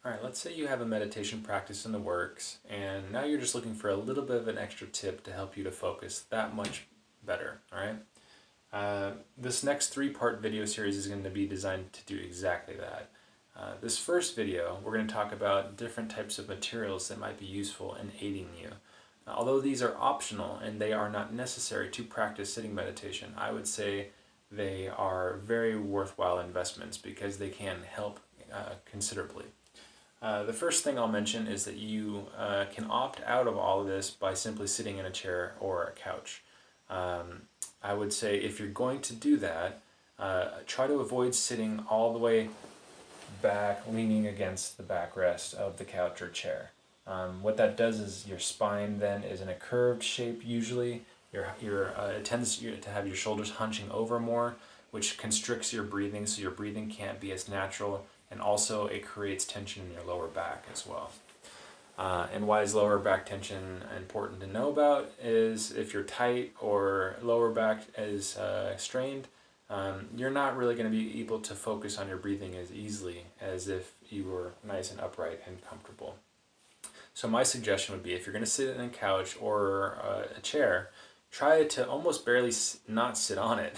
All right, let's say you have a meditation practice in the works, and now you're just looking for a little bit of an extra tip to help you to focus that much better, all right? This next three-part video series is going to be designed to do exactly that. This first video, we're going to talk about different types of materials that might be useful in aiding you. Although these are optional and they are not necessary to practice sitting meditation, I would say they are very worthwhile investments because they can help considerably. The first thing I'll mention is that you can opt out of all of this by simply sitting in a chair or a couch. I would say if you're going to do that, try to avoid sitting all the way back, leaning against the backrest of the couch or chair. What that does is your spine then is in a curved shape usually. It tends to have your shoulders hunching over more, which constricts your breathing, so your breathing can't be as natural, and also it creates tension in your lower back as well. And why is lower back tension important to know about is if you're tight or lower back is strained, you're not really going to be able to focus on your breathing as easily as if you were nice and upright and comfortable. So my suggestion would be if you're going to sit in a couch or a chair, try to almost barely not sit on it.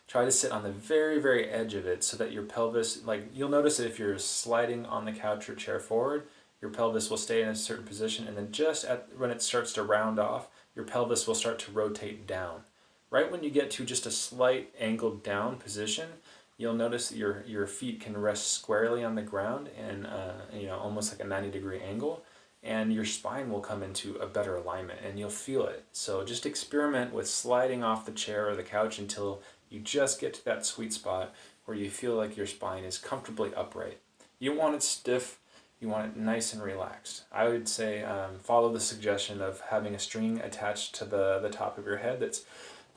Try to sit on the very, very edge of it so that your pelvis, like you'll notice that if you're sliding on the couch or chair forward, your pelvis will stay in a certain position, and then when it starts to round off, your pelvis will start to rotate down. Right when you get to just a slight angled down position, you'll notice that your feet can rest squarely on the ground and almost like a 90-degree angle, and your spine will come into a better alignment and you'll feel it. So just experiment with sliding off the chair or the couch until you just get to that sweet spot where you feel like your spine is comfortably upright. You don't want it stiff, you want it nice and relaxed. I would say follow the suggestion of having a string attached to the top of your head that's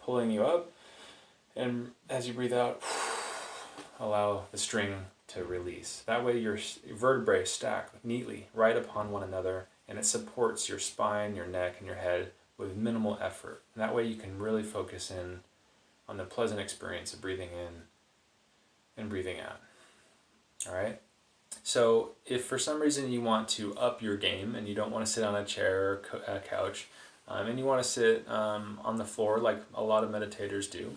pulling you up, and as you breathe out, allow the string to release. That way your vertebrae stack neatly right upon one another, and it supports your spine, your neck, and your head with minimal effort. And that way you can really focus in on the pleasant experience of breathing in and breathing out. All right? So if for some reason you want to up your game and you don't want to sit on a chair or a couch, and you want to sit on the floor like a lot of meditators do,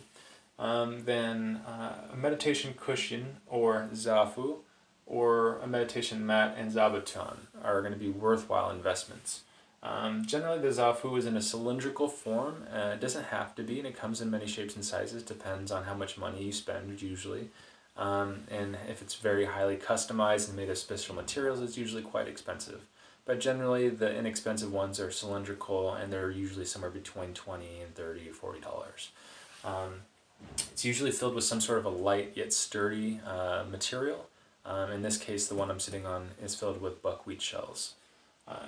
then a meditation cushion or zafu or a meditation mat and zabuton are going to be worthwhile investments. Generally the zafu is in a cylindrical form. It doesn't have to be, and it comes in many shapes and sizes, depends on how much money you spend usually. And if it's very highly customized and made of special materials, it's usually quite expensive. But generally the inexpensive ones are cylindrical, and they're usually somewhere between $20 and $30 or $40. It's usually filled with some sort of a light yet sturdy material. In this case, the one I'm sitting on is filled with buckwheat shells.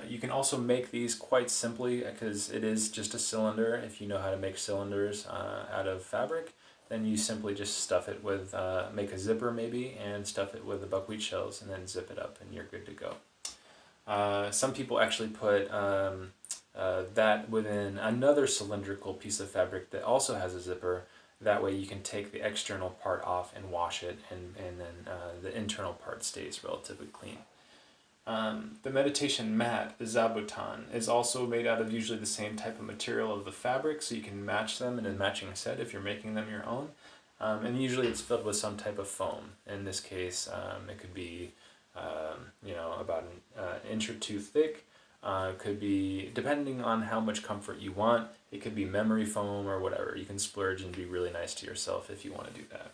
You can also make these quite simply because it is just a cylinder. If you know how to make cylinders out of fabric, then you simply just stuff it with, make a zipper maybe, and stuff it with the buckwheat shells, and then zip it up, and you're good to go. Some people actually put that within another cylindrical piece of fabric that also has a zipper. That way you can take the external part off and wash it, and then the internal part stays relatively clean. The meditation mat, the zabuton, is also made out of usually the same type of material of the fabric, so you can match them in a matching set if you're making them your own. And usually it's filled with some type of foam. In this case, it could be about an inch or two thick. It could be, depending on how much comfort you want, it could be memory foam or whatever. You can splurge and be really nice to yourself if you want to do that.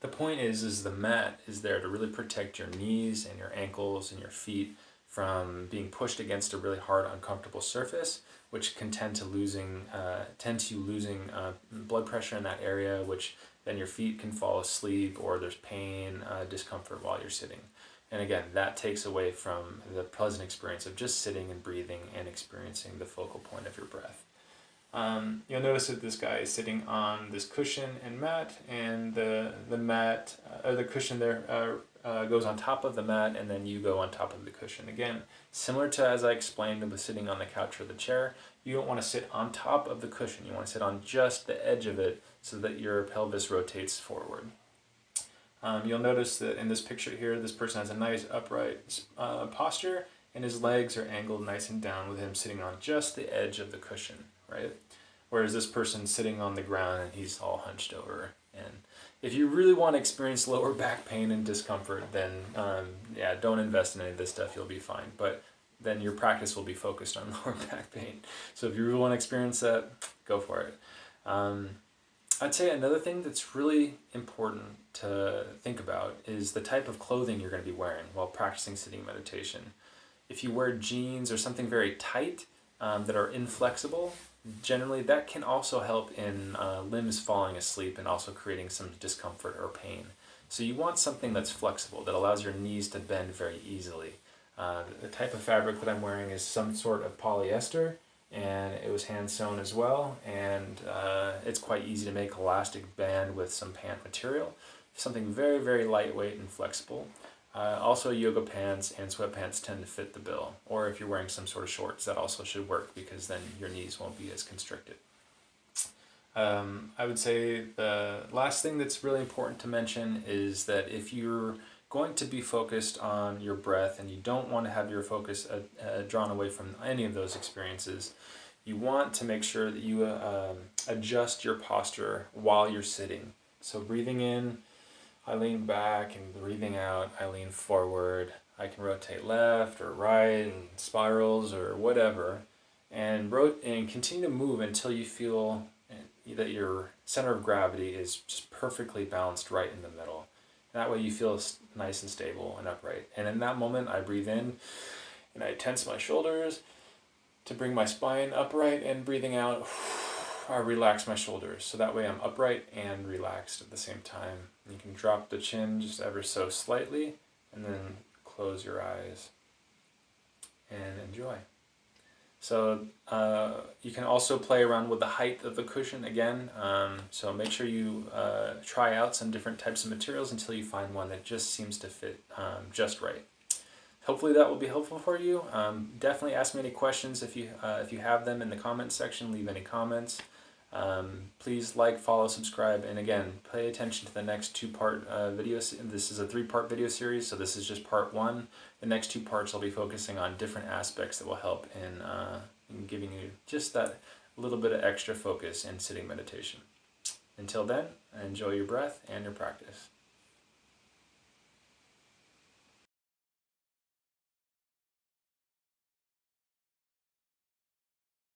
The point is the mat is there to really protect your knees and your ankles and your feet from being pushed against a really hard, uncomfortable surface, which can tend to losing blood pressure in that area, which then your feet can fall asleep, or there's pain, discomfort while you're sitting. And again, that takes away from the pleasant experience of just sitting and breathing and experiencing the focal point of your breath. You'll notice that this guy is sitting on this cushion and mat, and the mat, or the cushion there goes on top of the mat, and then you go on top of the cushion. Again, similar to as I explained with sitting on the couch or the chair, you don't want to sit on top of the cushion. You want to sit on just the edge of it so that your pelvis rotates forward. You'll notice that in this picture here, this person has a nice upright posture, and his legs are angled nice and down with him sitting on just the edge of the cushion, right? Whereas this person's sitting on the ground and he's all hunched over. And if you really want to experience lower back pain and discomfort, then yeah, don't invest in any of this stuff. You'll be fine. But then your practice will be focused on lower back pain. So if you really want to experience that, go for it. I'd say another thing that's really important to think about is the type of clothing you're going to be wearing while practicing sitting meditation. If you wear jeans or something very tight that are inflexible, generally that can also help in limbs falling asleep and also creating some discomfort or pain. So you want something that's flexible, that allows your knees to bend very easily. The type of fabric that I'm wearing is some sort of polyester, and it was hand sewn as well, and it's quite easy to make elastic band with some pant material. Something very, very lightweight and flexible. Also, yoga pants and sweatpants tend to fit the bill. Or if you're wearing some sort of shorts, that also should work because then your knees won't be as constricted. I would say the last thing that's really important to mention is that if you're going to be focused on your breath and you don't want to have your focus drawn away from any of those experiences, you want to make sure that you adjust your posture while you're sitting. So breathing in, I lean back, and breathing out, I lean forward. I can rotate left or right and spirals or whatever, and continue to move until you feel that your center of gravity is just perfectly balanced right in the middle. That way you feel nice and stable and upright. And in that moment, I breathe in and I tense my shoulders to bring my spine upright, and breathing out, I relax my shoulders. So that way I'm upright and relaxed at the same time. You can drop the chin just ever so slightly and then close your eyes and enjoy. So you can also play around with the height of the cushion again. So make sure you try out some different types of materials until you find one that just seems to fit just right. Hopefully that will be helpful for you. Definitely ask me any questions if you have them in the comments section. Leave any comments. Please like, follow, subscribe, and again, pay attention to the next two-part videos. This is a three-part video series, so this is just part one. The next two parts I'll be focusing on different aspects that will help in giving you just that little bit of extra focus in sitting meditation. Until then, enjoy your breath and your practice.